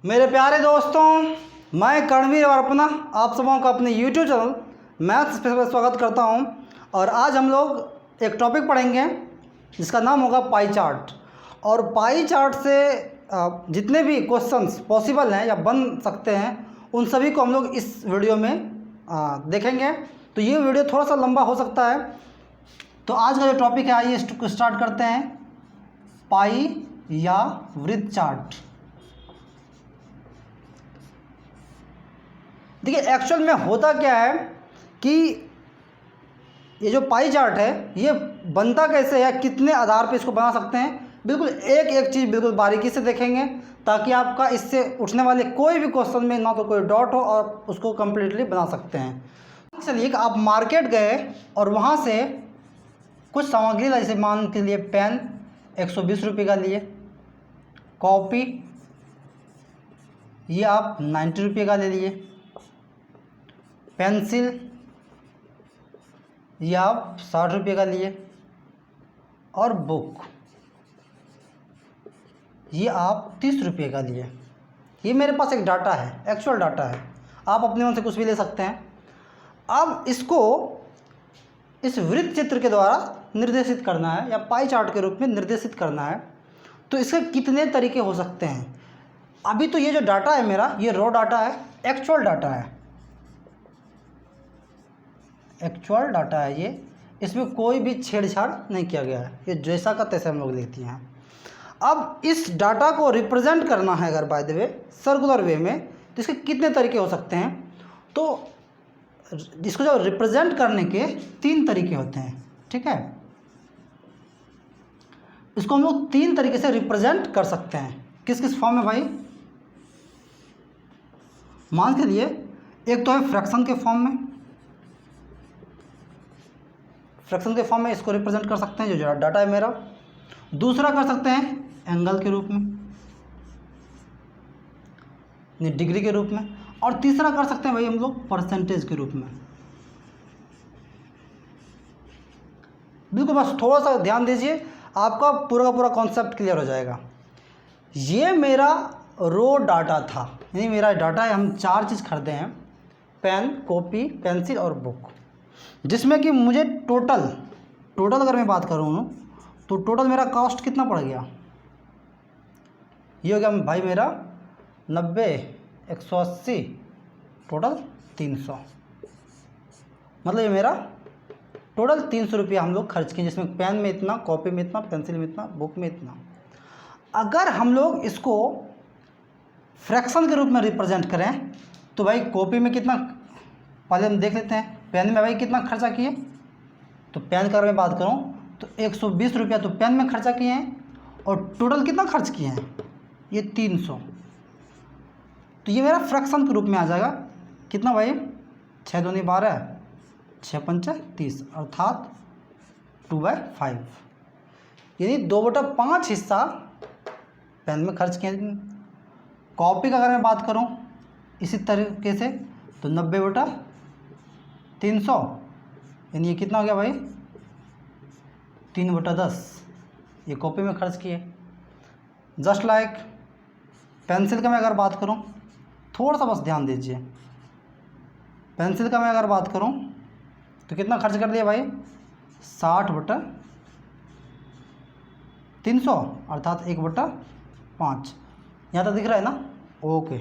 मेरे प्यारे दोस्तों, मैं कर्णवीर और अपना आप सबों का अपने YouTube चैनल मैथ्स पे स्वागत करता हूं। और आज हम लोग एक टॉपिक पढ़ेंगे जिसका नाम होगा पाई चार्ट। और पाई चार्ट से जितने भी क्वेश्चंस पॉसिबल हैं या बन सकते हैं उन सभी को हम लोग इस वीडियो में देखेंगे। तो ये वीडियो थोड़ा सा लंबा हो सकता है। तो आज का जो टॉपिक है, आइए स्टार्ट करते हैं। पाई या वृत्त चार्ट। देखिए, एक्चुअल में होता क्या है कि ये जो पाई चार्ट है ये बनता कैसे है, कितने आधार पे इसको बना सकते हैं, बिल्कुल एक एक चीज़ बिल्कुल बारीकी से देखेंगे ताकि आपका इससे उठने वाले कोई भी क्वेश्चन में ना तो कोई डाउट हो और उसको कम्प्लीटली बना सकते हैं। चलिए कि आप मार्केट गए और वहाँ से कुछ सामग्री ला, जैसे मान के लिए पेन 120 रुपये का लिए, कॉपी ये आप 90 रुपये का ले लिए, पेंसिल ये आप 60 रुपये का लिए, और बुक ये आप 30 रुपये का लिए। ये मेरे पास एक डाटा है, एक्चुअल डाटा है, आप अपने मन से कुछ भी ले सकते हैं। अब इसको इस वृत्त चित्र के द्वारा निर्देशित करना है या पाई चार्ट के रूप में निर्देशित करना है। तो इसके कितने तरीके हो सकते हैं? अभी तो ये जो डाटा है मेरा, ये रॉ डाटा है, एक्चुअल डाटा है, एक्चुअल डाटा है ये, इसमें कोई भी छेड़छाड़ नहीं किया गया है, ये जैसा का तैसा हम लोग लिखते हैं। अब इस डाटा को रिप्रेजेंट करना है अगर बाय द वे सर्कुलर वे में, तो इसके कितने तरीके हो सकते हैं? तो इसको जो रिप्रेजेंट करने के 3 तरीके होते हैं, ठीक है। इसको हम लोग 3 तरीके से रिप्रेजेंट कर सकते हैं। किस किस फॉर्म में भाई? मान के लिए एक तो है फ्रैक्शन के फॉर्म में, फ्रैक्शन के फॉर्म में इसको रिप्रेजेंट कर सकते हैं जो डाटा है मेरा। दूसरा कर सकते हैं एंगल के रूप में, डिग्री के रूप में। और तीसरा कर सकते हैं भाई हम लोग परसेंटेज के रूप में। बिल्कुल, बस थोड़ा सा ध्यान दीजिए, आपका पूरा का पूरा कॉन्सेप्ट क्लियर हो जाएगा। ये मेरा रो डाटा था, यानी मेरा डाटा है, हम 4 चीज़ खरीदे हैं, पेन, कॉपी, पेंसिल और बुक, जिसमें कि मुझे टोटल अगर मैं बात करूँ तो टोटल मेरा कॉस्ट कितना पड़ गया? ये हो गया भाई मेरा 90, 180, टोटल 300। मतलब ये मेरा टोटल 300 रुपया हम लोग खर्च किए, जिसमें पेन में इतना, कॉपी में इतना, पेंसिल में इतना, बुक में इतना। अगर हम लोग इसको फ्रैक्शन के रूप में रिप्रेजेंट करें तो भाई कॉपी में कितना, पहले हम देख लेते हैं। पेन में भाई कितना खर्चा किए? तो पेन का अगर मैं बात करूं तो 120 रुपया तो पेन में खर्चा किए हैं, और टोटल कितना खर्च किए हैं? ये 300। तो ये मेरा फ्रैक्शन के रूप में आ जाएगा। कितना भाई? 6 दूनी 12, 6 पंचे 30, अर्थात 2/5, यानी 2/5 हिस्सा पेन में खर्च किए। कॉपी का अगर मैं बात करूं इसी तरीके से तो 90/300, यानी ये कितना हो गया भाई? 3/10 ये कॉपी में खर्च किए। जस्ट लाइक पेंसिल का मैं अगर बात करूं, थोड़ा सा बस ध्यान दीजिए, पेंसिल का मैं अगर बात करूं तो कितना खर्च कर दिया भाई? 60/300, अर्थात 1/5। यहाँ तक दिख रहा है ना? ओके।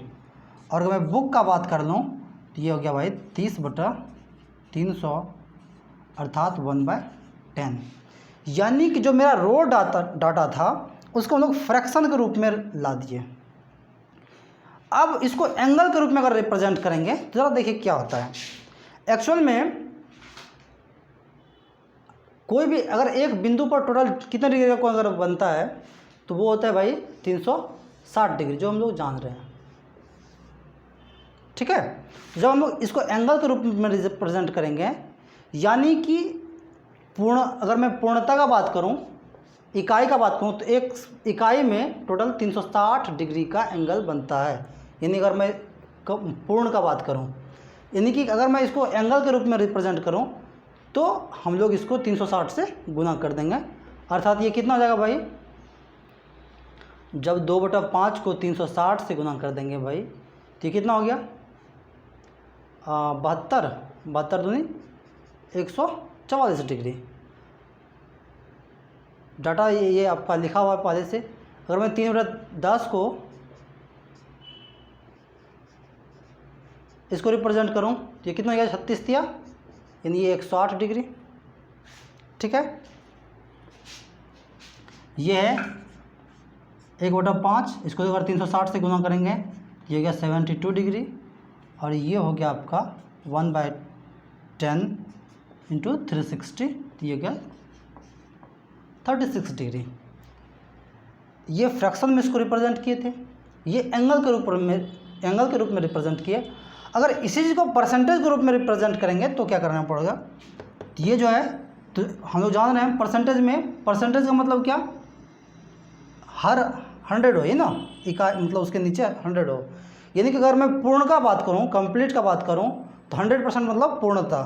और अगर मैं बुक का बात कर लूँ तो ये हो गया भाई 30/300, अर्थात 1/10। यानी कि जो मेरा रो डाटा था उसको हम लोग फ्रैक्शन के रूप में ला दिए। अब इसको एंगल के रूप में अगर रिप्रेजेंट करेंगे तो ज़रा देखिए क्या होता है। एक्चुअल में कोई भी अगर एक बिंदु पर टोटल कितने डिग्री का कोण अगर बनता है तो वो होता है भाई 360 डिग्री, जो हम लोग जान रहे हैं, ठीक है। जब हम लोग इसको एंगल के रूप में रिप्रेजेंट करेंगे, यानी कि अगर मैं पूर्णता का बात करूं, इकाई का बात करूं, तो एक इकाई में टोटल 360 डिग्री का एंगल बनता है। यानी अगर मैं पूर्ण का बात करूं, यानी कि अगर मैं इसको एंगल के रूप में रिप्रेजेंट करूं तो हम लोग इसको 360 से गुना कर देंगे, अर्थात ये कितना हो जाएगा भाई? जब 2/5 को 360 से गुना कर देंगे भाई तो ये कितना हो गया 72 दूनी 144 डिग्री। डाटा ये आपका लिखा हुआ है पहले से। अगर मैं 3/10 को इसको रिप्रेजेंट करूं तो ये कितना हो गया 36 दिया, यानी ये 108 डिग्री। ठीक है, ये है 1/5, इसको अगर 360 से गुना करेंगे ये हो गया 72 डिग्री, और ये हो गया आपका 1/10 इंटू 360 तो ये हो गया 36 डिग्री। ये फ्रैक्शन में इसको रिप्रेजेंट किए थे, ये एंगल के रूप में रिप्रेजेंट किए। अगर इसी चीज़ को परसेंटेज के रूप में रिप्रेजेंट करेंगे तो क्या करना पड़ेगा, तो ये जो है तो हम लोग जान रहे हैं परसेंटेज का मतलब क्या, हर 100 हो, ये ना मतलब उसके नीचे 100 हो। यानी कि अगर मैं पूर्ण का बात करूं, कंप्लीट का बात करूं तो 100% मतलब पूर्णता।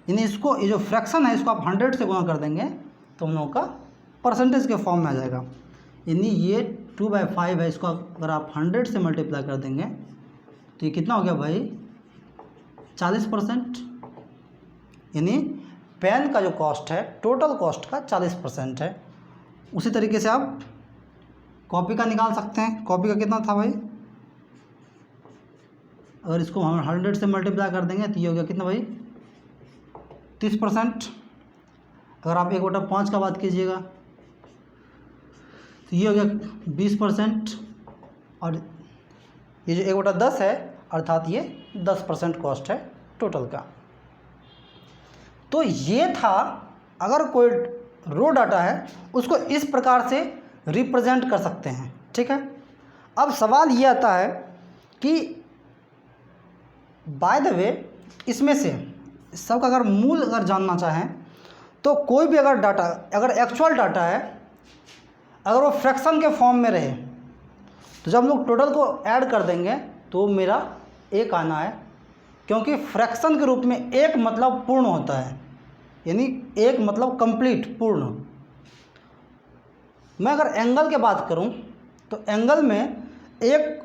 यानी इसको ये जो फ्रैक्शन है इसको आप 100 से गुना कर देंगे तो हम लोगों का परसेंटेज के फॉर्म में आ जाएगा। यानी ये 2/5 है, इसको अगर आप 100 से मल्टीप्लाई कर देंगे तो ये कितना हो गया भाई 40%। यानी पेन का जो कॉस्ट है टोटल कॉस्ट का 40% है। उसी तरीके से आप कॉपी का निकाल सकते हैं। कॉपी का कितना था भाई, अगर इसको हम 100 से मल्टीप्लाई कर देंगे तो ये हो गया कितना भाई 30%। अगर आप 1/5 का बात कीजिएगा तो ये हो गया 20%, और ये जो 1/10 है अर्थात ये 10% कॉस्ट है टोटल का। तो ये था, अगर कोई रो डाटा है उसको इस प्रकार से रिप्रेजेंट कर सकते हैं। ठीक है, अब सवाल ये आता है कि बाय द वे इसमें से सबका अगर मूल अगर जानना चाहें तो कोई भी अगर डाटा, अगर एक्चुअल डाटा है, अगर वो फ्रैक्शन के फॉर्म में रहे तो जब हम लोग टोटल को ऐड कर देंगे तो मेरा 1 आना है, क्योंकि फ्रैक्शन के रूप में 1 मतलब पूर्ण होता है, यानी 1 मतलब कंप्लीट पूर्ण। मैं अगर एंगल की बात करूं तो एंगल में एक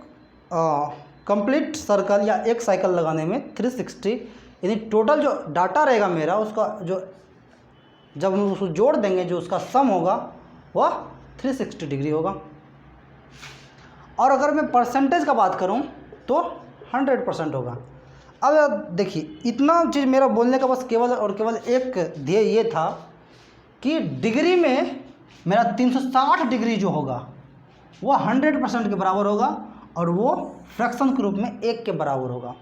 कंप्लीट सर्कल या एक साइकिल लगाने में 360, यानी टोटल जो डाटा रहेगा मेरा उसका जो जब हम उसको जोड़ देंगे जो उसका सम होगा वह 360 डिग्री होगा। और अगर मैं परसेंटेज का बात करूं तो 100% होगा। अब देखिए इतना चीज़ मेरा बोलने का बस केवल और केवल एक ध्येय ये था कि डिग्री में मेरा 360 डिग्री जो होगा वो 100% के बराबर होगा, और वो फ्रैक्शन के रूप में 1 के बराबर होगा।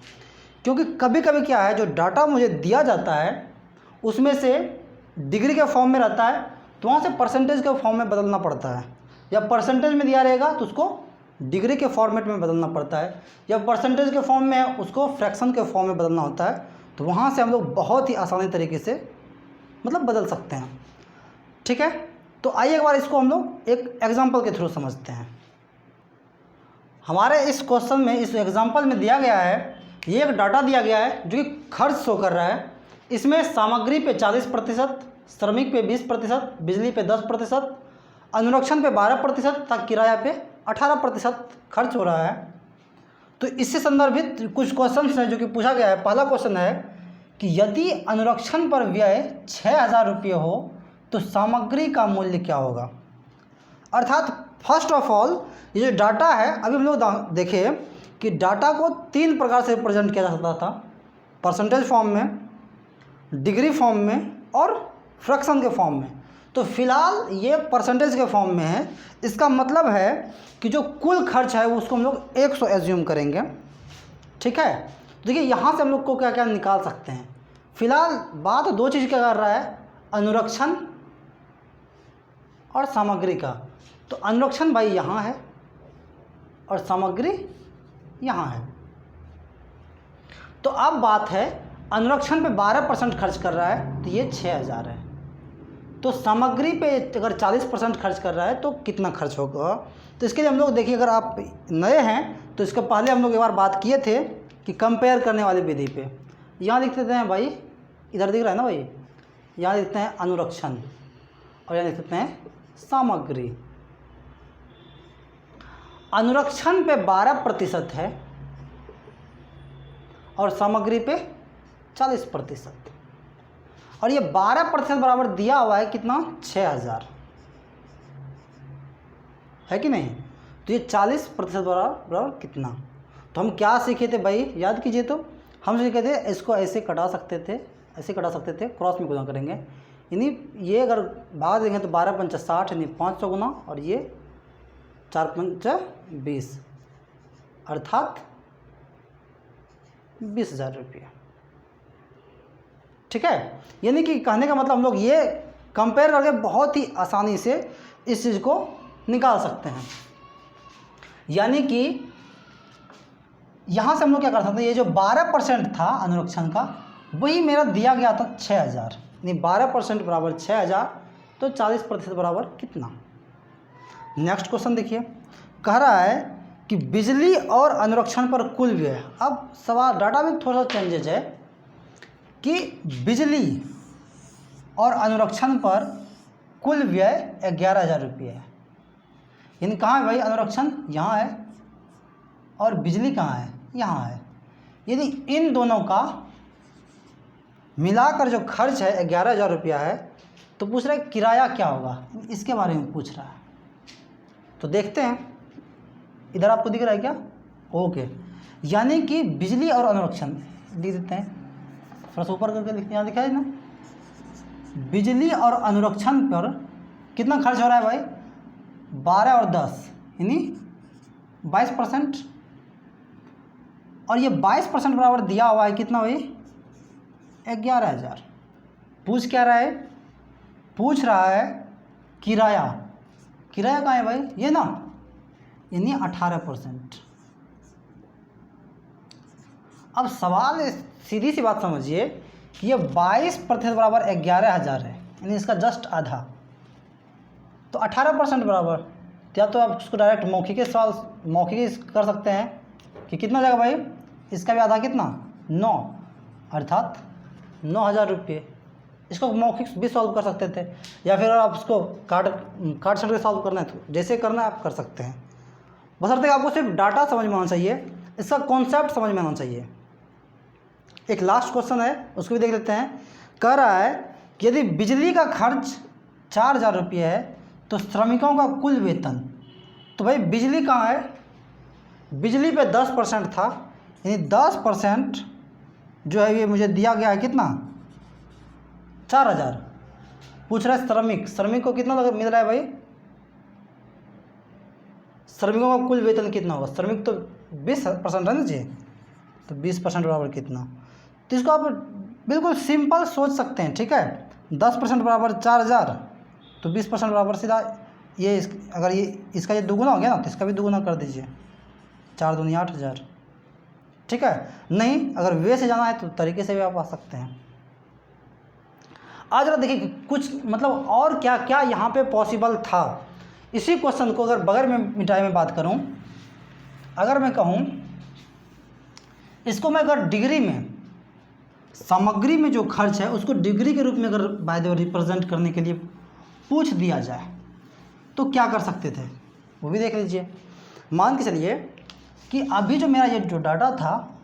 क्योंकि कभी कभी क्या है, जो डाटा मुझे दिया जाता है उसमें से डिग्री के फॉर्म में रहता है तो वहाँ से परसेंटेज के फॉर्म में बदलना पड़ता है, या परसेंटेज में दिया रहेगा तो उसको डिग्री के फॉर्मेट में बदलना पड़ता है, या परसेंटेज के फॉर्म में है उसको फ्रैक्शन के फॉर्म में बदलना होता है। तो वहाँ से हम लोग बहुत ही आसानी तरीके से मतलब बदल सकते हैं। ठीक है, तो आइए एक बार इसको हम लोग एक एग्जांपल के थ्रू समझते हैं। हमारे इस क्वेश्चन में, इस एग्जांपल में दिया गया है, ये एक डाटा दिया गया है जो कि खर्च शो कर रहा है। इसमें सामग्री पे 40%, श्रमिक पे 20%, बिजली पे 10%, अनुरक्षण पे 12% तथा किराया पे 18% खर्च हो रहा है। तो इससे संदर्भित कुछ क्वेश्चन हैं जो कि पूछा गया है। पहला क्वेश्चन है कि यदि अनुरक्षण पर व्यय 6000 रुपये हो तो सामग्री का मूल्य क्या होगा। अर्थात फर्स्ट ऑफ ऑल ये जो डाटा है, अभी हम लोग देखें कि डाटा को 3 प्रकार से रिप्रेजेंट किया जा सकता था, परसेंटेज फॉर्म में, डिग्री फॉर्म में और फ्रैक्शन के फॉर्म में। तो फिलहाल ये परसेंटेज के फॉर्म में है। इसका मतलब है कि जो कुल खर्च है उसको हम लोग 100 एज्यूम करेंगे। ठीक है, देखिए यहाँ से हम लोग को क्या क्या निकाल सकते हैं। फिलहाल बात 2 चीज़ का कर रहा है, अनुरक्षण और सामग्री का। तो अनुरक्षण भाई यहाँ है और सामग्री यहाँ है। तो अब बात है अनुरक्षण पे 12% खर्च कर रहा है तो ये 6000 है। तो सामग्री पे अगर 40% खर्च कर रहा है तो कितना खर्च होगा। तो इसके लिए हम लोग देखिए, अगर आप नए हैं तो इसके पहले हम लोग एक बार बात किए थे कि कंपेयर करने वाली विधि पे। यहाँ लिख देते हैं भाई, इधर दिख रहा है ना भाई, यहाँ लिखते हैं अनुरक्षण और यहाँ लिख देते हैं सामग्री। अनुरक्षण पे 12% है और सामग्री पे 40%, और ये 12% बराबर दिया हुआ है कितना, 6000 है कि नहीं। तो ये 40% बराबर कितना। तो हम क्या सीखे थे भाई, याद कीजिए। तो हम सीखे थे इसको ऐसे कटा सकते थे, ऐसे कटा सकते थे, क्रॉस में गुना करेंगे, यानी ये अगर भाग देंगे तो 12 पंचा 60 यानी 500 गुना, और ये 4 पंचा 20 अर्थात 20,000 रुपये। ठीक है, यानी कि कहने का मतलब हम लोग ये कंपेयर करके बहुत ही आसानी से इस चीज़ को निकाल सकते हैं। यानी कि यहाँ से हम लोग क्या कर सकते हैं, ये जो 12% था अनुरक्षण का वही मेरा दिया गया था 6000, यानी 12% बराबर 6000, तो 40% बराबर कितना। नेक्स्ट क्वेश्चन देखिए, कह रहा है कि बिजली और अनुरक्षण पर कुल व्यय। अब सवाल डाटा में थोड़ा सा चेंजेज है कि बिजली और अनुरक्षण पर कुल व्यय 11,000 रुपये है, यानी कहाँ है भाई, अनुरक्षण यहाँ है और बिजली कहाँ है, यहाँ है। यदि इन दोनों का मिलाकर जो खर्च है 11,000 रुपया है, तो पूछ रहा है किराया क्या होगा, इसके बारे में पूछ रहा है। तो देखते हैं, इधर आपको दिख रहा है क्या, ओके। यानी कि बिजली और अनुरक्षण लिख देते हैं, थोड़ा सा ऊपर करके लिखते हैं, यहाँ दिखाई ना, बिजली और अनुरक्षण पर कितना खर्च हो रहा है भाई, 12 और 10 यानी 22%, और ये 22% बराबर दिया हुआ है कितना भाई, 11,000। पूछ क्या रहा है, पूछ रहा है किराया। किराया कहाँ है भाई, ये ना, यानी 18%। अब सवाल सीधी सी बात समझिए कि ये 22% बराबर 11,000 है, यानी इसका जस्ट आधा, तो 18% बराबर, या तो आप उसको डायरेक्ट मौखिक सवाल मौखिक कर सकते हैं कि कितना जाएगा भाई, इसका भी आधा कितना, 9, अर्थात 9,000 रुपये। इसको मौखिक भी सॉल्व कर सकते थे, या फिर आप उसको कार्ड सेट के सॉल्व करना है तो जैसे करना है आप कर सकते हैं, बशर्ते आपको सिर्फ डाटा समझ में आना चाहिए, इसका कॉन्सेप्ट समझ में आना चाहिए। एक लास्ट क्वेश्चन है, उसको भी देख लेते हैं। कह रहा है कि यदि बिजली का खर्च 4,000 रुपये है तो श्रमिकों का कुल वेतन, तो भाई बिजली कहाँ है, बिजली पे 10% था, यानी 10% जो है ये मुझे दिया गया है कितना, 4,000। पूछ रहा है श्रमिक को कितना मिल रहा है भाई, श्रमिकों का कुल वेतन कितना होगा, श्रमिक तो 20% रहना चाहिए, तो 20% बराबर कितना। तो इसको आप बिल्कुल सिंपल सोच सकते हैं, ठीक है। 10% बराबर 4,000, तो 20% बराबर सीधा ये अगर ये इसका ये दुगुना हो गया ना, तो इसका भी दुगुना कर दीजिए, 4 दूनी 8,000, ठीक है। नहीं अगर वे से जाना है तो तरीके से भी आप आ सकते हैं। आज जरा देखिए कि कुछ मतलब और क्या क्या यहाँ पे पॉसिबल था। इसी क्वेश्चन को अगर बगैर में मिटाई में बात करूँ, अगर मैं कहूँ इसको मैं अगर डिग्री में, सामग्री में जो खर्च है उसको डिग्री के रूप में अगर बाय द वे रिप्रेजेंट करने के लिए पूछ दिया जाए तो क्या कर सकते थे, वो भी देख लीजिए। मान के चलिए कि अभी जो मेरा ये जो डाटा था,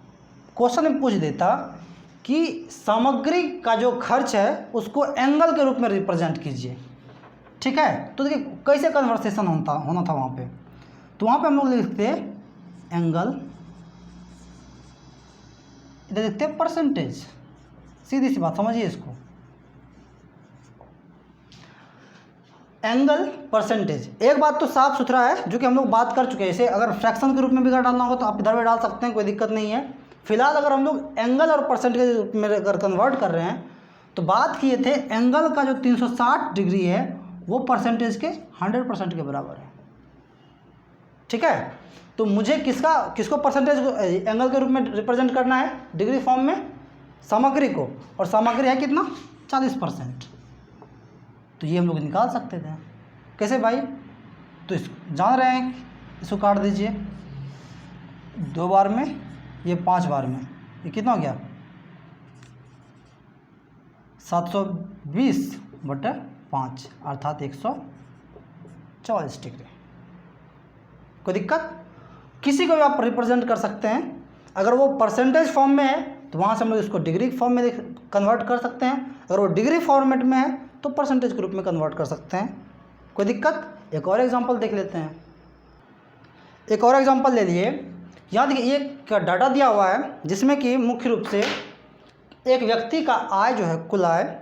क्वेश्चन में पूछ देता कि सामग्री का जो खर्च है उसको एंगल के रूप में रिप्रेजेंट कीजिए, ठीक है। तो देखिए कैसे कन्वर्सेशन होना था वहाँ पे, तो वहाँ पे हम लोग लिखते एंगल, इधर लिखते परसेंटेज, सीधी सी बात समझिए इसको, एंगल परसेंटेज। एक बात तो साफ सुथरा है जो कि हम लोग बात कर चुके हैं, इसे अगर फ्रैक्शन के रूप में भी अगर डालना होगा तो आप इधर भी डाल सकते हैं, कोई दिक्कत नहीं है। फिलहाल अगर हम लोग एंगल और परसेंटेज के रूप में अगर कन्वर्ट कर रहे हैं तो बात किए थे एंगल का जो 360 डिग्री है वो परसेंटेज के 100% के बराबर है, ठीक है। तो मुझे किसको परसेंटेज एंगल के रूप में रिप्रेजेंट करना है डिग्री फॉर्म में, सामग्री को, और सामग्री है कितना 40%। तो ये हम लोग निकाल सकते थे, कैसे भाई, तो इस जान रहे हैं, इसको काट दीजिए 2 बार में, ये 5 बार में, ये कितना हो गया 720/5 अर्थात 144 डिग्री। कोई दिक्कत? किसी को भी आप रिप्रेजेंट कर सकते हैं। अगर वो परसेंटेज फॉर्म में है तो वहाँ से हम लोग इसको डिग्री फॉर्म में कन्वर्ट कर सकते हैं। अगर वो डिग्री फॉर्मेट में है तो परसेंटेज के रूप में कन्वर्ट कर सकते हैं। कोई दिक्कत? एक और एग्जांपल देख लेते हैं। एक और एग्जांपल ले लिए। यहाँ देखिए एक डाटा दिया हुआ है जिसमें कि मुख्य रूप से एक व्यक्ति का आय जो है, कुल आय,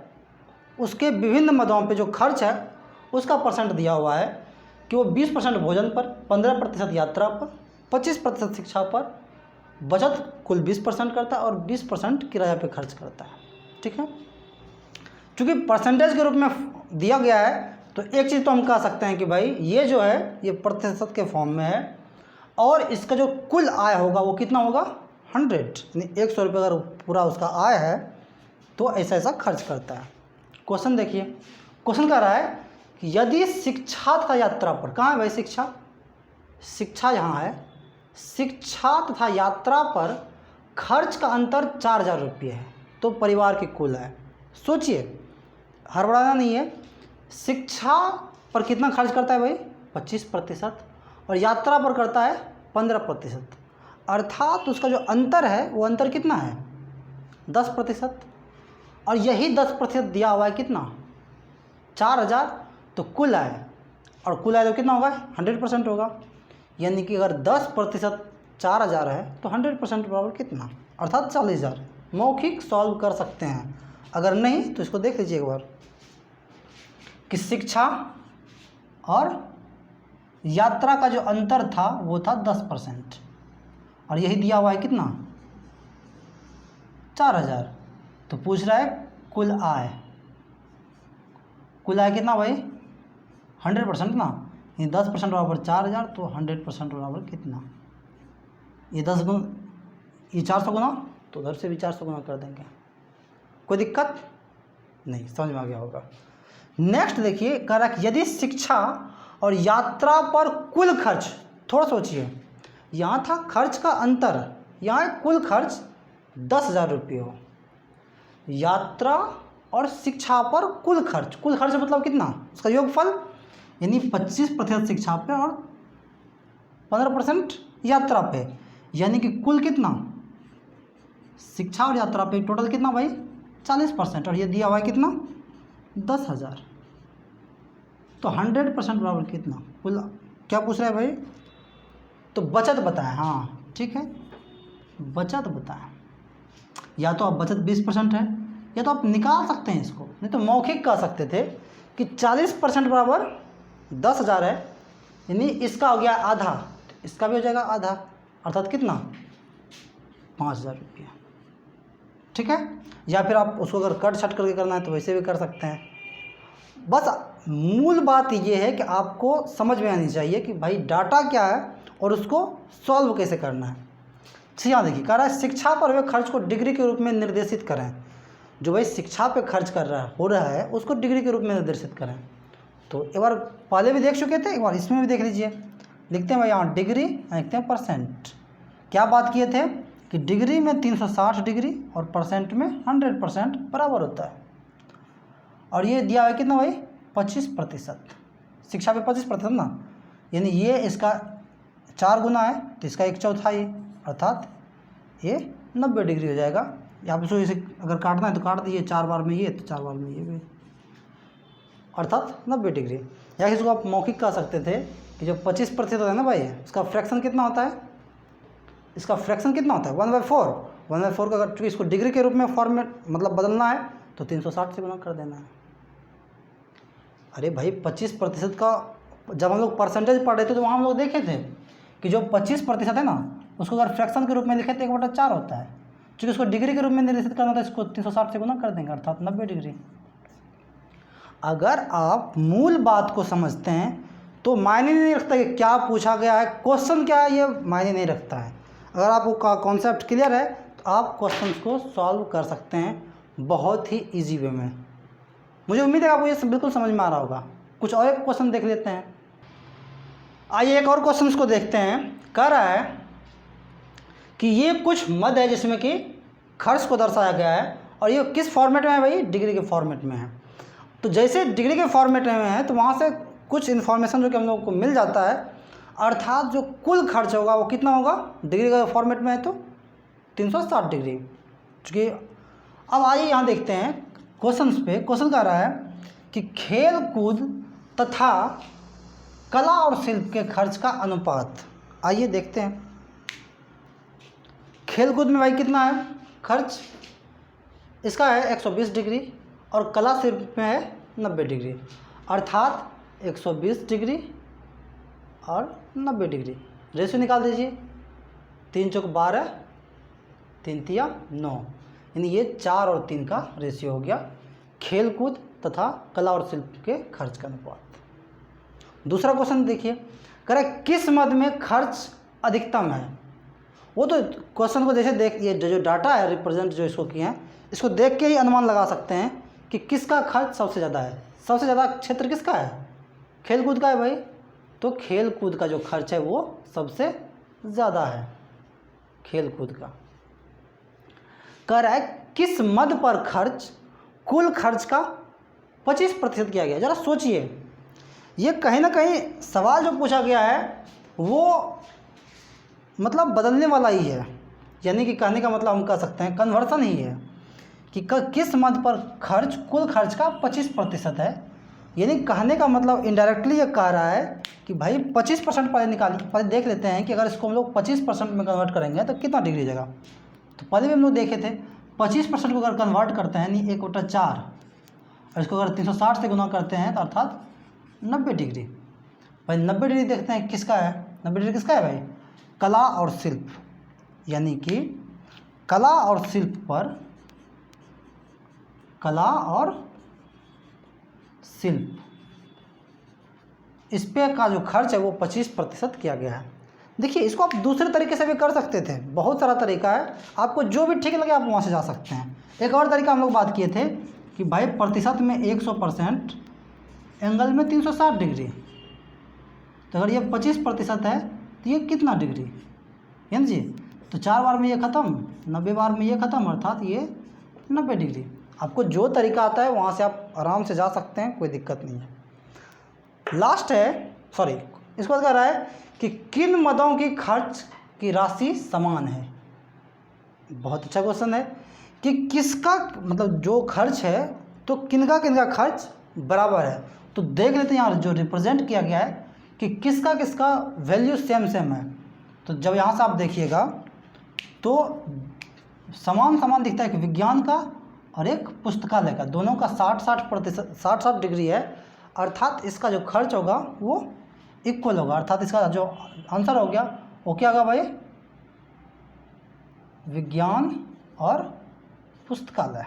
उसके विभिन्न मदों पे जो खर्च है उसका परसेंट दिया हुआ है कि वो 20% भोजन पर, 15% यात्रा पर, 25% शिक्षा पर, बचत कुल 20% करता है और 20% किराया पे खर्च करता है। ठीक है, चूँकि परसेंटेज के रूप में दिया गया है तो एक चीज़ तो हम कह सकते हैं कि भाई ये जो है ये प्रतिशत के फॉर्म में है और इसका जो कुल आय होगा वो कितना होगा, 100, यानी 100 रुपये अगर पूरा उसका आय है तो ऐसा ऐसा खर्च करता है। क्वेश्चन देखिए, क्वेश्चन कह रहा है कि यदि शिक्षा तथा यात्रा पर, कहाँ है भाई शिक्षा, शिक्षा यहाँ है, शिक्षा तथा यात्रा पर खर्च का अंतर 4000 रुपये है तो परिवार की कुल आय। सोचिए, हड़बड़ाना नहीं है, शिक्षा पर कितना खर्च करता है भाई, 25% और यात्रा पर करता है 15%, अर्थात उसका जो अंतर है वो अंतर कितना है, 10%। और यही 10% दिया हुआ है कितना, 4000, तो कुल आय, और कुल आय तो कितना होगा, 100% होगा। यानी कि अगर 10% 4000 है तो 100% बराबर कितना, अर्थात 40000। मौखिक सॉल्व कर सकते हैं, अगर नहीं तो इसको देख लीजिए एक बार कि शिक्षा और यात्रा का जो अंतर था वो था 10% और यही दिया हुआ है कितना, 4000। तो पूछ रहा है कुल आय, कुल आय कितना भाई, 100% ना, ये 10% बराबर 4000 तो 100% बराबर कितना, ये 10 गुना, ये 400 गुना, तो उधर से भी 400 गुना कर देंगे। कोई दिक्कत नहीं, समझ में आ गया होगा। नेक्स्ट देखिए, कह रहा है कि यदि शिक्षा और यात्रा पर कुल खर्च, थोड़ा सोचिए, यहाँ था खर्च का अंतर, यहाँ कुल खर्च 10,000 रुपये हो, यात्रा और शिक्षा पर कुल खर्च मतलब कितना, उसका योगफल, यानी 25% शिक्षा पे और 15% यात्रा पे, यानी कि कुल कितना, शिक्षा और यात्रा पे टोटल कितना भाई, 40%, और ये दिया हुआ है कितना, 10,000। तो 100% बराबर कितना, कुल क्या पूछ रहा है भाई, तो बचत बताएं। हाँ ठीक है, बचत बताएं, या तो आप बचत 20% है, या तो आप निकाल सकते हैं इसको, नहीं तो मौखिक कह सकते थे कि 40% बराबर 10,000 है, यानी इसका हो गया आधा, तो इसका भी हो जाएगा आधा, अर्थात कितना, 5,000 रुपये। ठीक है, या फिर आप उसको अगर कट छट करके करना है तो वैसे भी कर सकते हैं। बस मूल बात ये है कि आपको समझ में आनी चाहिए कि भाई डाटा क्या है और उसको सॉल्व कैसे करना है। यहाँ देखिए, कह रहा है शिक्षा पर हुए खर्च को डिग्री के रूप में निर्देशित करें। जो भाई शिक्षा पे खर्च कर रहा है, हो रहा है, उसको डिग्री के रूप में निर्देशित करें। तो एक बार पहले भी देख चुके थे, एक बार इसमें भी देख लीजिए। लिखते हैं भाई यहाँ डिग्री, लिखते हैं परसेंट। क्या बात किए थे कि डिग्री में 360 डिग्री और परसेंट में 100% बराबर होता है। और ये दिया है कितना भाई, 25%, शिक्षा पे 25% ना, यानी ये इसका 4 गुना है तो इसका 1/4, अर्थात ये 90 डिग्री हो जाएगा। या आप इसको इसे अगर काटना है तो काट दीजिए, 4 बार में ये तो 4 बार में ये भी, अर्थात 90 डिग्री। या इसको आप मौखिक कह सकते थे कि जो 25% होता है ना भाई, उसका फ्रैक्शन कितना होता है, इसका फ्रैक्शन कितना होता है, 1/4। 1/4 का अगर चूँकि इसको डिग्री के रूप में फॉर्मेट मतलब बदलना है तो 360 से गुना कर देना है। अरे भाई 25% का जब हम लोग परसेंटेज पढ़ रहे थे तो वहाँ हम लोग देखे थे कि जो 25% है ना, उसको अगर फ्रैक्शन के रूप में लिखे तो 1/4 होता है। चूँकि उसको डिग्री के रूप में निर्देशित करना था, इसको 360 से गुना कर देंगे, अर्थात 90 डिग्री। अगर आप मूल बात को समझते हैं तो मायने नहीं रखता कि क्या पूछा गया है, क्वेश्चन क्या है, ये मायने नहीं रखता है। अगर आपको कॉन्सेप्ट क्लियर है तो आप क्वेश्चन को सॉल्व कर सकते हैं बहुत ही ईजी वे में। मुझे उम्मीद है आपको ये बिल्कुल समझ में आ रहा होगा। कुछ और एक क्वेश्चन देख लेते हैं। आइए एक और क्वेश्चन इसको देखते हैं। कह रहा है कि ये कुछ मद है जिसमें कि खर्च को दर्शाया गया है और ये किस फॉर्मेट में है भाई, डिग्री के फॉर्मेट में है। तो जैसे डिग्री के फॉर्मेट में है तो वहाँ से कुछ इन्फॉर्मेशन जो कि हम लोगों को मिल जाता है, अर्थात जो कुल खर्च होगा वो कितना होगा, डिग्री का फॉर्मेट में है तो 360 डिग्री। चूँकि अब आइए यहाँ देखते हैं क्वेश्चन पे। क्वेश्चन कह रहा है कि खेल कूद तथा कला और शिल्प के खर्च का अनुपात। आइए देखते हैं। खेल कूद में भाई कितना है खर्च, इसका है 120 डिग्री और कला शिल्प में है 90 डिग्री, अर्थात 120 डिग्री और 90 डिग्री। रेशियो निकाल दीजिए, 3 चौक 12, 3 तिया 9, यानी ये 4 और 3 का रेशियो हो गया खेल कूद तथा कला और शिल्प के खर्च का अनुपात। दूसरा क्वेश्चन देखिए, कह रहा है किस मद में खर्च अधिकतम है। वो तो क्वेश्चन को जैसे देख, ये जो डाटा है रिप्रेजेंट जो इसको किए हैं, इसको देख के ही अनुमान लगा सकते हैं कि किसका खर्च सबसे ज़्यादा है। सबसे ज़्यादा क्षेत्र किसका है, खेल कूद का है भाई, तो खेल कूद का जो खर्च है वो सबसे ज़्यादा है खेल कूद का। कह रहा है किस मद पर खर्च कुल खर्च का 25% किया गया। जरा सोचिए, ये कहीं ना कहीं सवाल जो पूछा गया है वो मतलब बदलने वाला ही है, यानी कि कहने का मतलब हम कह सकते हैं कन्वर्सन ही है कि किस मद पर खर्च कुल खर्च का 25% है। यानी कहने का मतलब इनडायरेक्टली ये कह रहा है कि भाई 25% पहले देख लेते हैं कि अगर इसको हम लोग 25% में कन्वर्ट करेंगे तो कितना डिग्री जाएगा। तो पहले भी हम लोग देखे थे 25% को अगर कन्वर्ट करते हैं यानी 1/4 और इसको अगर 360 से गुना करते हैं तो अर्थात 90 डिग्री। भाई 90 डिग्री देखते हैं किसका है, 90 डिग्री किसका है भाई, कला और शिल्प, यानी कि कला और शिल्प पर, कला और शिल्प इस पे का जो खर्च है वो 25% किया गया है। देखिए इसको आप दूसरे तरीके से भी कर सकते थे, बहुत सारा तरीका है, आपको जो भी ठीक लगे आप वहाँ से जा सकते हैं। एक और तरीका हम लोग बात किए थे कि भाई प्रतिशत में 100%, एंगल में 360 डिग्री, तो अगर ये 25% है तो ये कितना डिग्री, है जी। तो 4 बार में ये ख़त्म, 90 बार में ये ख़त्म, अर्थात ये 90 डिग्री। आपको जो तरीका आता है वहाँ से आप आराम से जा सकते हैं, कोई दिक्कत नहीं है। लास्ट है, सॉरी, इसको बाद कह रहा है कि किन मदों की खर्च की राशि समान है। बहुत अच्छा क्वेश्चन है कि किसका मतलब जो खर्च है तो किनका खर्च बराबर है। तो देख लेते हैं यहाँ जो रिप्रेजेंट किया गया है कि किसका किसका वैल्यू सेम है। तो जब यहाँ से आप देखिएगा तो समान दिखता है कि विज्ञान का और एक पुस्तकालय का, दोनों का 60 डिग्री है, अर्थात इसका जो खर्च होगा वो इक्वल होगा, अर्थात इसका जो आंसर हो गया वो क्या होगा भाई, विज्ञान और पुस्तकालय।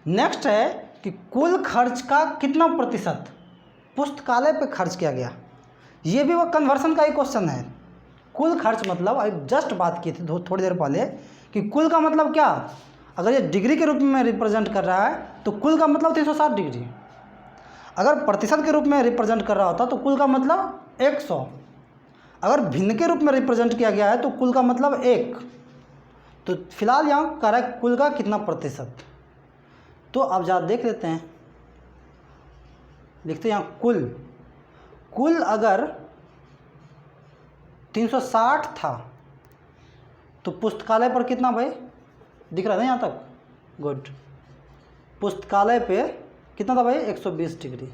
नेक्स्ट है कि कुल खर्च का कितना प्रतिशत पुस्तकालय पे खर्च किया गया। ये भी वो कन्वर्सन का ही क्वेश्चन है। कुल खर्च मतलब अब जस्ट बात की थी थोड़ी देर पहले कि कुल का मतलब क्या, अगर ये डिग्री के रूप में रिप्रेजेंट कर रहा है तो कुल का मतलब 360 डिग्री, अगर प्रतिशत के रूप में रिप्रेजेंट कर रहा होता तो कुल का मतलब 100, अगर भिन्न के रूप में रिप्रेजेंट किया गया है तो कुल का मतलब 1। तो फिलहाल यहाँ कह रहा है कुल का कितना प्रतिशत। तो अब जा देख लेते हैं, लिखते हैं यहाँ कुल अगर 360 था तो पुस्तकालय पर कितना भाई दिख रहा है ना यहाँ तक, गुड। पुस्तकालय पे कितना था भाई 120 डिग्री।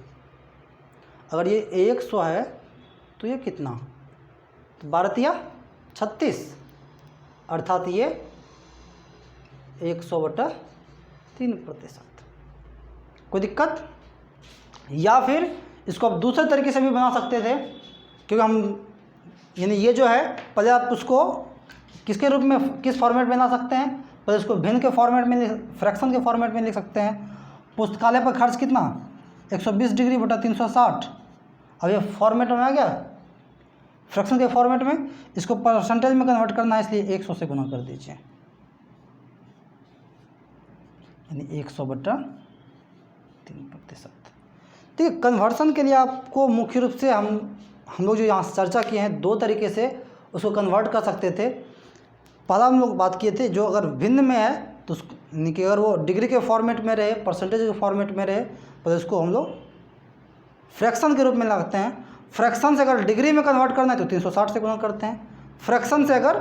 अगर ये 100 है तो ये कितना, तो 12 36, अर्थात ये 100/3%। कोई दिक्कत। या फिर इसको आप दूसरे तरीके से भी बना सकते थे, क्योंकि हम यानी ये जो है पहले आप उसको किसके रूप में किस फॉर्मेट में ला सकते हैं, पहले इसको भिन्न के फॉर्मेट में फ्रैक्शन के फॉर्मेट में लिख सकते हैं। पुस्तकालय पर खर्च कितना 120 डिग्री बटा 360। अब ये फॉर्मेट में आ गया फ्रैक्शन के फॉर्मेट में, इसको परसेंटेज में कन्वर्ट करना है इसलिए 100 से गुना कर दीजिए, यानी 100/3%। ठीक है, कन्वर्सन के लिए आपको मुख्य रूप से हम लोग जो यहाँ चर्चा किए हैं 2 तरीके से उसको कन्वर्ट कर सकते थे। पहला हम लोग बात किए थे जो अगर भिन्न में है तो यानी कि अगर वो डिग्री के फॉर्मेट में रहे, परसेंटेज के फॉर्मेट में रहे, तो इसको हम लोग फ्रैक्शन के रूप में लगाते हैं। फ्रैक्शन से अगर डिग्री में कन्वर्ट करना है तो 360 से गुना करते हैं, फ्रैक्शन से अगर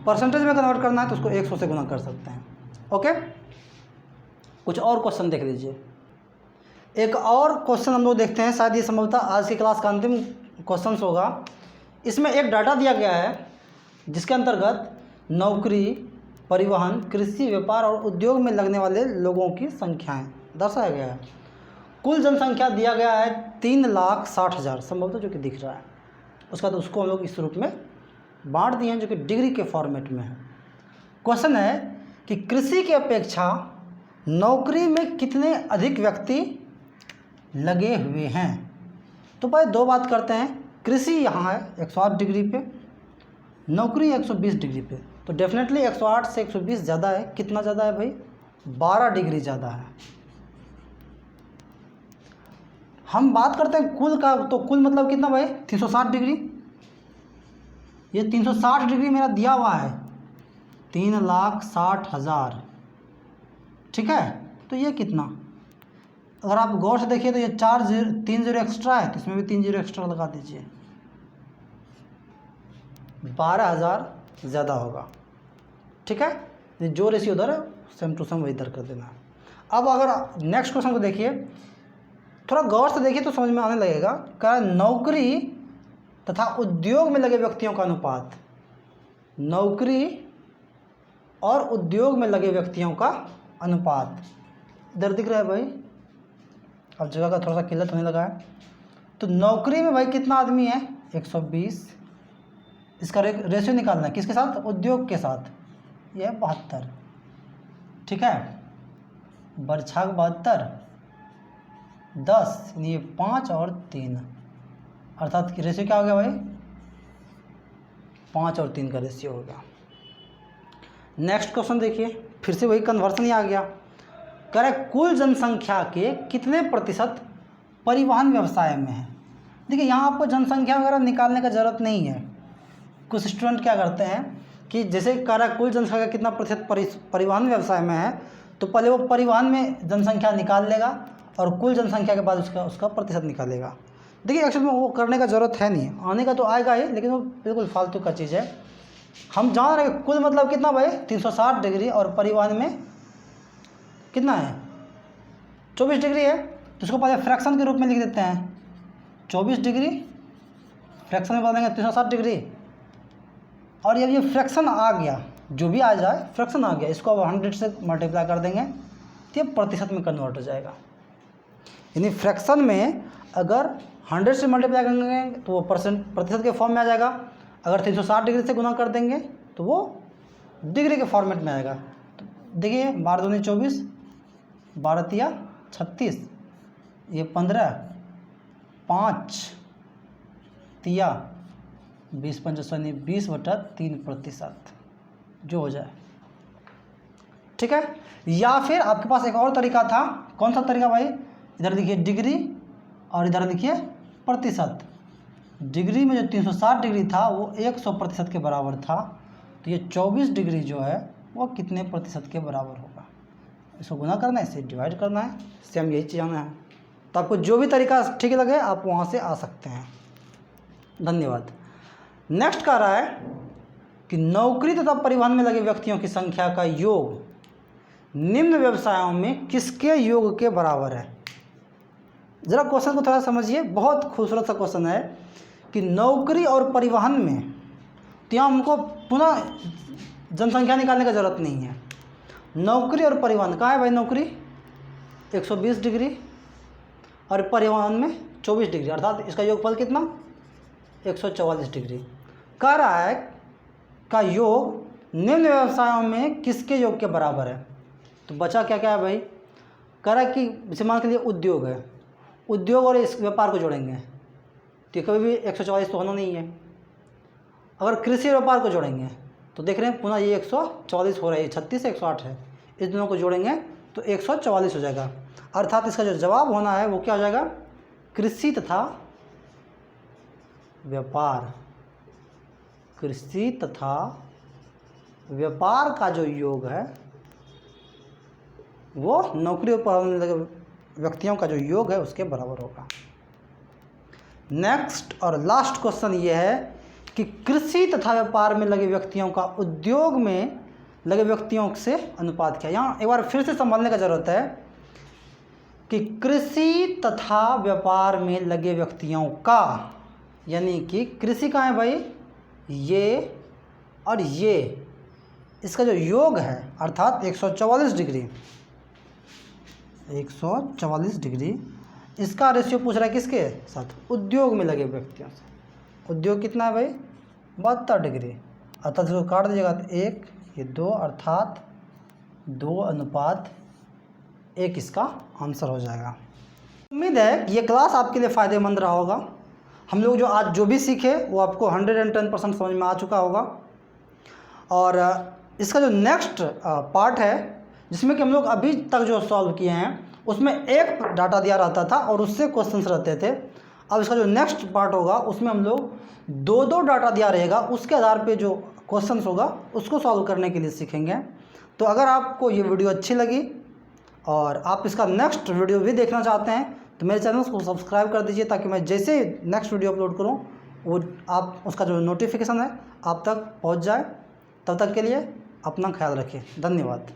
परसेंटेज में कन्वर्ट करना है तो उसको 100 से गुना कर सकते हैं। ओके, कुछ और क्वेश्चन देख लीजिए। एक और क्वेश्चन हम लोग देखते हैं, शायद ये संभवतः आज की क्लास का अंतिम क्वेश्चन होगा। इसमें एक डाटा दिया गया है जिसके अंतर्गत नौकरी, परिवहन, कृषि, व्यापार और उद्योग में लगने वाले लोगों की संख्याएं दर्शाया गया है। कुल जनसंख्या दिया गया है 3,60,000 संभवतः, जो कि दिख रहा है। उसका तो उसको हम लोग इस रूप में बांट दिए हैं जो कि डिग्री के फॉर्मेट में है। क्वेश्चन है कि कृषि की अपेक्षा नौकरी में कितने अधिक व्यक्ति लगे हुए हैं। तो भाई दो बात करते हैं, कृषि यहाँ है 108 डिग्री पे, नौकरी 120 डिग्री पे, तो डेफिनेटली 108 से 120 ज़्यादा है। कितना ज़्यादा है भाई? 12 डिग्री ज़्यादा है। हम बात करते हैं कुल का, तो कुल मतलब कितना भाई? 360 डिग्री। ये 360 डिग्री मेरा दिया हुआ है 3,60,000, ठीक है। तो ये कितना, अगर आप गौर से देखिए तो ये 3 जीरो एक्स्ट्रा है, तो इसमें भी 3 जीरो एक्स्ट्रा लगा दीजिए, 12,000 ज़्यादा होगा, ठीक है। ये जो रेशियो उधर है सेम टू सेम वही इधर कर देना है। अब अगर नेक्स्ट क्वेश्चन को देखिए, थोड़ा गौर से देखिए तो समझ में आने लगेगा। क्या नौकरी तथा उद्योग में लगे व्यक्तियों का अनुपात, नौकरी और उद्योग में लगे व्यक्तियों का अनुपात इधर दिख रहा है भाई। अब जगह का थोड़ा सा किल्लत होने लगा है। तो नौकरी में भाई कितना आदमी है? 120। इसका रेशियो निकालना है किसके साथ? उद्योग के साथ। यह 72, ठीक है। बरछाग 72, 10, ये 5 और 3, अर्थात कि रेशियो क्या हो गया भाई? 5 और 3 का रेशियो हो गया। नेक्स्ट क्वेश्चन देखिए, फिर से वही कन्वर्सन ही आ गया। कह रहे कुल जनसंख्या के कितने प्रतिशत परिवहन व्यवसाय में है। देखिए यहाँ आपको जनसंख्या वगैरह निकालने का ज़रूरत नहीं है। कुछ स्टूडेंट क्या करते हैं कि जैसे कह रहा कुल जनसंख्या कितना प्रतिशत परिवहन व्यवसाय में है, तो पहले वो परिवहन में जनसंख्या निकाल लेगा और कुल जनसंख्या के बाद उसका प्रतिशत निकालेगा। देखिए एक्चुअली में वो करने का ज़रूरत है नहीं, आने का तो आएगा ही, लेकिन वो बिल्कुल फालतू का चीज़ है। हम जान रहे हैं कुल मतलब कितना भाई? 360 डिग्री, और परिवहन में कितना है? 24 डिग्री है। तो उसको पहले फ्रैक्शन के रूप में लिख देते हैं, 24 डिग्री फ्रैक्शन में बदलेंगे 360 डिग्री, और जब ये फ्रैक्शन आ गया, जो भी आ जाए फ्रैक्शन आ गया, इसको अब 100 से मल्टीप्लाई कर देंगे तो ये प्रतिशत में कन्वर्ट हो जाएगा। यानी फ्रैक्शन में अगर 100 से मल्टीप्लाई करेंगे तो वो प्रतिशत के फॉर्म में आ जाएगा। अगर 360 डिग्री से गुना कर देंगे तो वो डिग्री के फॉर्मेट में आएगा। तो देखिए 12 दूनी 24, 12 तिया 36, ये 15, 5 तिया 20 पंच 20/3% जो हो जाए, ठीक है। या फिर आपके पास एक और तरीका था। कौन सा तरीका भाई? इधर देखिए डिग्री और इधर देखिए प्रतिशत। डिग्री में जो 360 डिग्री था वो 100% के बराबर था, तो ये 24 डिग्री जो है वो कितने प्रतिशत के बराबर होगा? इसको गुना करना है, इसे डिवाइड करना है, सेम यही चीज़ आना है। तो आपको जो भी तरीका ठीक लगे आप वहाँ से आ सकते हैं। धन्यवाद। नेक्स्ट कह रहा है कि नौकरी तथा परिवहन में लगे व्यक्तियों की संख्या का योग निम्न व्यवसायों में किसके योग के बराबर है। ज़रा क्वेश्चन को थोड़ा समझिए, बहुत खूबसूरत सा क्वेश्चन है कि नौकरी और परिवहन में, तो यहाँ हमको पुनः जनसंख्या निकालने का ज़रूरत नहीं है। नौकरी और परिवहन कहाँ है भाई? नौकरी 120 डिग्री और परिवहन में 24 डिग्री, अर्थात इसका योगफल कितना? 144 डिग्री। कह रहा है का योग निम्न व्यवसायों में किसके योग के बराबर है। तो बचा क्या क्या है भाई? कह रहा है कि जैसे मान के लिए उद्योग है, उद्योग और इस व्यापार को जोड़ेंगे तो कभी भी 144 तो होना नहीं है। अगर कृषि और व्यापार को जोड़ेंगे तो देख रहे हैं पुनः ये 144 हो रहा है, 36 से 108 है, इस दोनों को जोड़ेंगे तो 144 हो जाएगा। अर्थात इसका जो जवाब होना है वो क्या हो जाएगा? कृषि तथा व्यापार। कृषि तथा व्यापार का जो योग है वो नौकरी और परिवहन में लगे व्यक्तियों का जो योग है उसके बराबर होगा। नेक्स्ट और लास्ट क्वेश्चन ये है कि कृषि तथा व्यापार में लगे व्यक्तियों का उद्योग में लगे व्यक्तियों से अनुपात क्या है। यहाँ एक बार फिर से संभालने का जरूरत है कि कृषि तथा व्यापार में लगे व्यक्तियों का, यानी कि कृषि कहाँ है भाई, ये और ये, इसका जो योग है अर्थात 144 डिग्री, 144 डिग्री, इसका रेशियो पूछ रहा है किसके साथ, उद्योग में लगे व्यक्तियों से। उद्योग कितना है भाई, 72 डिग्री, अर्थात इसको काट दीजिएगा तो 1, ये 2, अर्थात 2:1 इसका आंसर हो जाएगा। उम्मीद है कि ये क्लास आपके लिए फ़ायदेमंद रहा होगा। हम लोग जो आज जो भी सीखे वो आपको 110% समझ में आ चुका होगा। और इसका जो नेक्स्ट पार्ट है जिसमें कि हम लोग अभी तक जो सॉल्व किए हैं उसमें एक डाटा दिया रहता था और उससे क्वेश्चंस रहते थे। अब इसका जो नेक्स्ट पार्ट होगा उसमें हम लोग 2 डाटा दिया रहेगा, उसके आधार पे जो क्वेश्चंस होगा उसको सॉल्व करने के लिए सीखेंगे। तो अगर आपको ये वीडियो अच्छी लगी और आप इसका नेक्स्ट वीडियो भी देखना चाहते हैं तो मेरे चैनल को सब्सक्राइब कर दीजिए, ताकि मैं जैसे नेक्स्ट वीडियो अपलोड करूँ वो आप उसका जो नोटिफिकेशन है आप तक पहुँच जाए। तब तक के लिए अपना ख्याल रखिए। धन्यवाद।